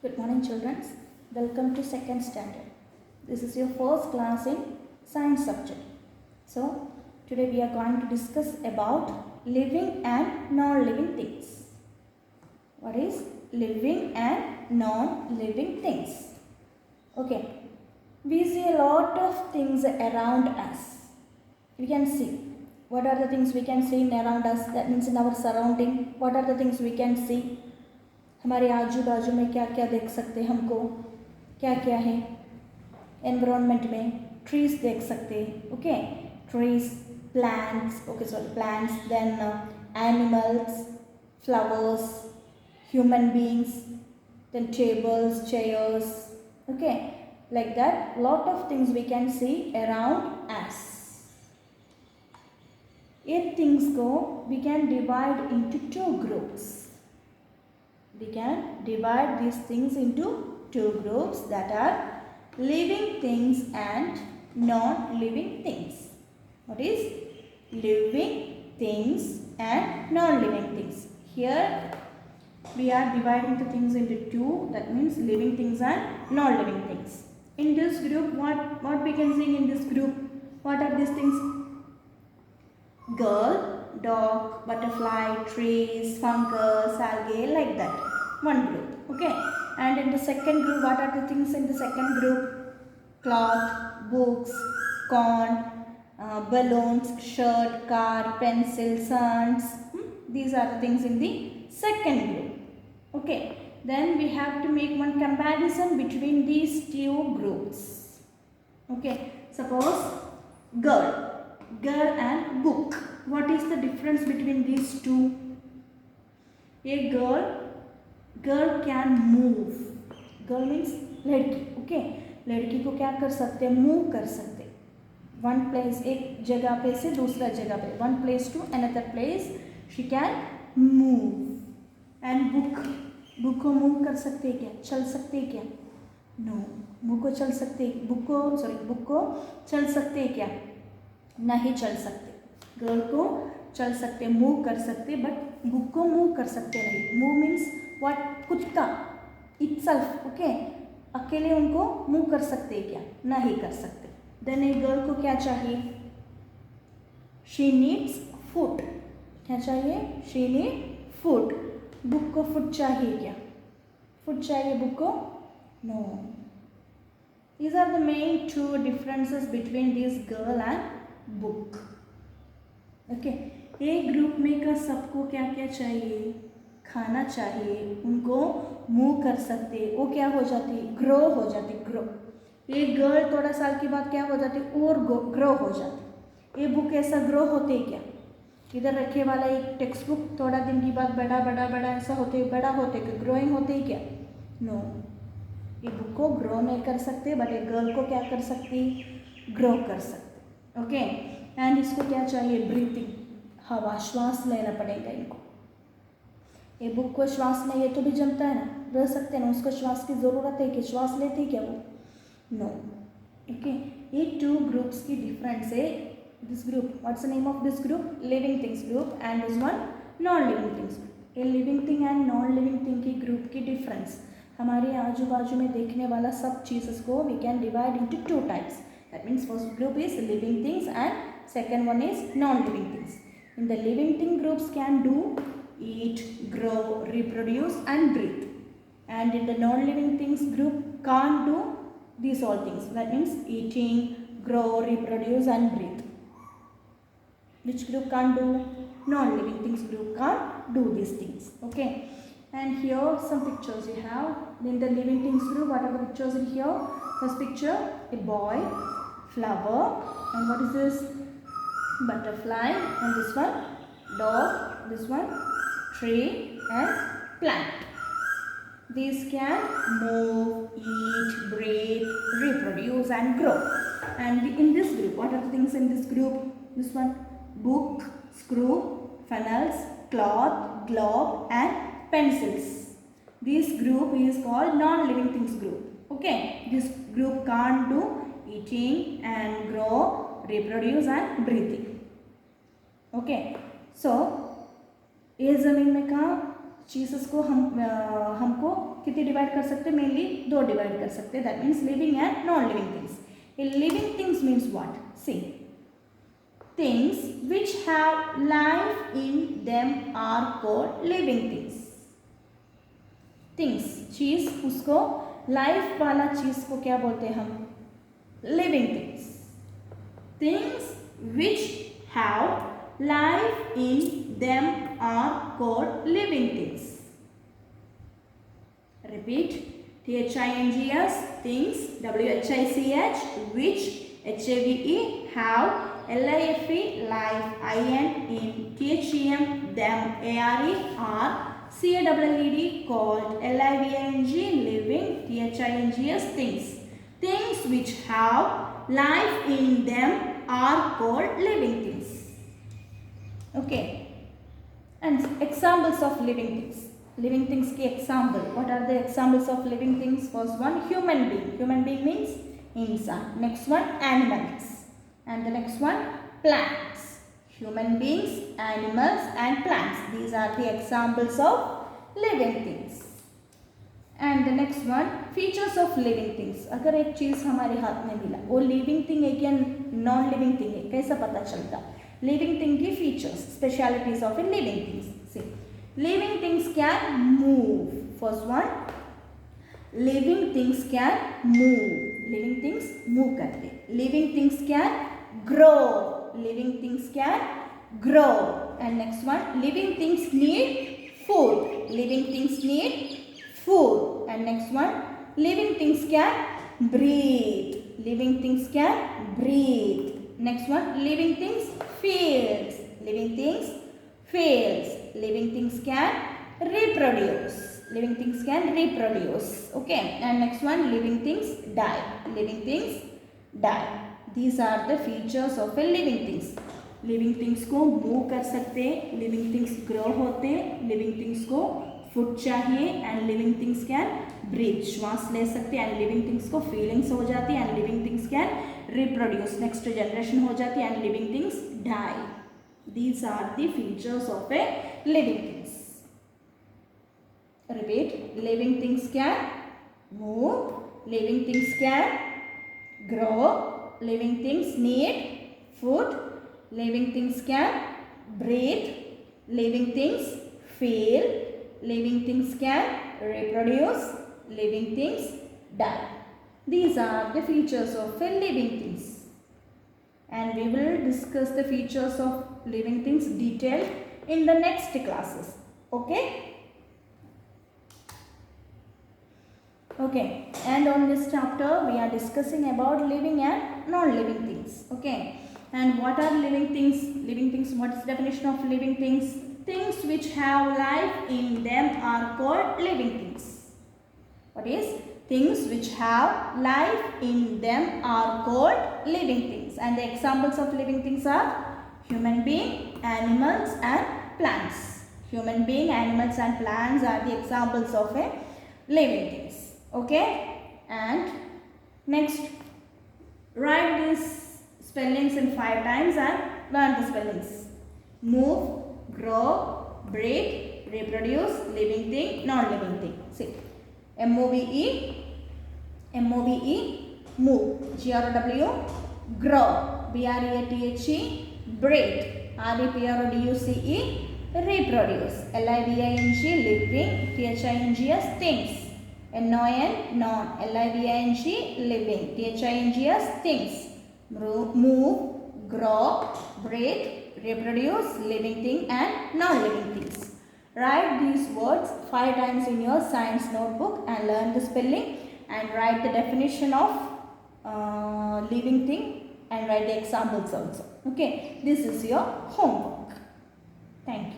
Good morning, children. Welcome to second standard. This is your first class in science subject. So, today we are going to discuss about living and non-living things. What is living and non-living things? Okay, we see a lot of things around us. We can see. What are the things we can see around us? That means in our surrounding. What are the things we can see? हमारे आजू बाजू में क्या क्या देख सकते हैं, हमको क्या क्या है एनवायरनमेंट में. ट्रीज देख सकते हैं. Okay, trees, plants, okay sorry plants, then animals, flowers, human beings, then tables, chairs. Okay, like that lot of things we can see around us. If things go, we can divide into two groups. We can divide these things into two groups, that are living things and non-living things. What is living things and non-living things? Here we are dividing the things into two, that means living things and non-living things. In this group, what we can see in this group? What are these things? Girl, dog, butterfly, trees, fungus, algae, like that. One group. Okay. And in the second group, what are the things in the second group? Cloth, books, corn, balloons, shirt, car, pencil, suns. These are the things in the second group. Okay. Then we have to make one comparison between these two groups. Okay. Suppose girl and book. What is the difference between these two? A girl can move. Girl means लड़की. Okay, लड़की को क्या कर सकते हैं? Move कर सकते. One place, एक जगह पे से दूसरा जगह पे, one place to another place she can move. And book को मूव कर सकते हैं क्या? चल सकते हैं क्या? No. बुक को चल सकते हैं क्या? नहीं चल सकते. गर्ल को चल सकते, मूव कर सकते, बट बुक को मूव कर सकते नहीं. Move means what? खुद का, इटसेल्फ. ओके, अकेले उनको मूव कर सकते क्या? नहीं कर सकते. देन एक गर्ल को क्या चाहिए? She needs food. क्या चाहिए? She need food. बुक को फूड चाहिए क्या? फूड चाहिए बुक को? No. These are the main two differences between this girl and book. Okay, एक ग्रुप में का सबको क्या क्या चाहिए? खाना चाहिए, उनको मूव कर सकते, वो क्या हो जाती? ग्रो हो जाती. ग्रो. एक गर्ल थोड़ा साल के बाद क्या हो जाती? और ग्रो हो जाती. ये बुक ऐसा ग्रो होते क्या? इधर रखे वाला एक टेक्स्ट बुक थोड़ा दिन के बाद बड़ा बड़ा बड़ा ऐसा होते, बड़ा होते क्या? ग्रोइंग होते क्या? नो. ये बुक को ग्रो नहीं कर सकते, बट एक गर्ल को क्या कर सकती? ग्रो कर सकते. ओके. एंड इसको क्या चाहिए? ब्रीथिंग, हवा, श्वास लेना पड़ेगा इनको. ये बुक को श्वास नहीं, ये तो भी जमता है ना, रह सकते हैं ना, उसको श्वास की ज़रूरत है कि श्वास लेते क्या वो? नो. ओके, ये टू ग्रुप्स की डिफरेंस है. This group, what's the name of this group? Living things group. And this one non living things group. ये living thing and non living thing की ग्रुप की डिफरेंस. हमारे आजू बाजू में देखने वाला सब चीज़ को we can divide into two types. That means first group is living things and second one is non-living things. In the living thing groups can do eat, grow, reproduce and breathe. And in the non-living things group can't do these all things. That means eating, grow, reproduce and breathe. Which group can't do? Non-living things group can't do these things. Okay. And here some pictures you have. In the living things group, what are the pictures in here? First picture, a boy, flower, and what is this? Butterfly. And this one dog, this one tree and plant. These can move, eat, breathe, reproduce and grow. And in this group, what are the things in this group? This one book, screw, funnels, cloth, globe and pencils. This group is called non-living things group. Okay, this group can't do eating and grow, reproduce and breathing. Okay, so ये ज़मीन में कहाँ चीज़ेस को हमको कितनी divide कर सकते हैं? मेनली 2 डिवाइड कर सकते हैं. That means living and non living things. Living things means what? See, things which have life in them are called living things. Things, चीज, उसको लाइफ वाला चीज को क्या बोलते हैं हम? Living things. Things which have life in them are called living things. Repeat. Things, things, which, which, have, life, life, them, are, called, living, things. Things which have life in them are called living things. Okay. And examples of living things. Living things ki example. What are the examples of living things? First one, human being. Human being means insan. Next one, animals. And the next one, plants. Human beings, animals and plants. These are the examples of living things. And the next one, features of living things. अगर एक चीज़ हमारे हाथ में मिला, वो living thing है या non living thing है, कैसा पता चलता? Living thing की features, specialities of a living things. See, living things can move. First one, living things can move. Living things move करते. Living things can grow. Living things can grow. And next one, living things need food. Living things need food. And next one, living things can breathe. Living things can breathe. Next one, living things feels. Living things fails. Living things can reproduce. Living things can reproduce. Okay. And next one, living things die. Living things die. These are the features of a living things. Living things को move कर सकते हैं. Living things grow होते हैं. Living things को food चाहिए. And living things can breathe. श्वास ले सकते हैं. And living things को feelings हो जाती है. And living things can reproduce. Next generation हो जाती है. And living things die. These are the features of a living things. Repeat. Living things can move. Living things can grow. Living things need food. Living things can breathe. Living things feel. Living things can reproduce. Living things die. These are the features of a living things. And we will discuss the features of living things detailed in the next classes. Okay? Okay. And on this chapter we are discussing about living and non-living things. Okay. And what are living things? Living things, what is the definition of living things? Things which have life in them are called living things. What is? Things which have life in them are called living things. And the examples of living things are human being, animals and plants. Human being, animals and plants are the examples of a living things. Okay? And next, write these spellings in 5 times and learn the spellings. Move, grow, breathe, reproduce, living thing, non-living thing. See. M-O-V-E, M-O-V-E, move. G-R-O-W, grow. B-R-E-A-T-H-E, breathe. R-E-P-R-O-D-U-C-E, reproduce. L-I-V-I-N-G, living. T-H-I-N-G-S, things. N-O-N, non. L-I-V-I-N-G, living. T-H-I-N-G-S, things. Move, grow, breathe, reproduce, living thing and non-living things. Write these words 5 times in your science notebook and learn the spelling, and write the definition of living thing and write the examples also. Okay, this is your homework. Thank you.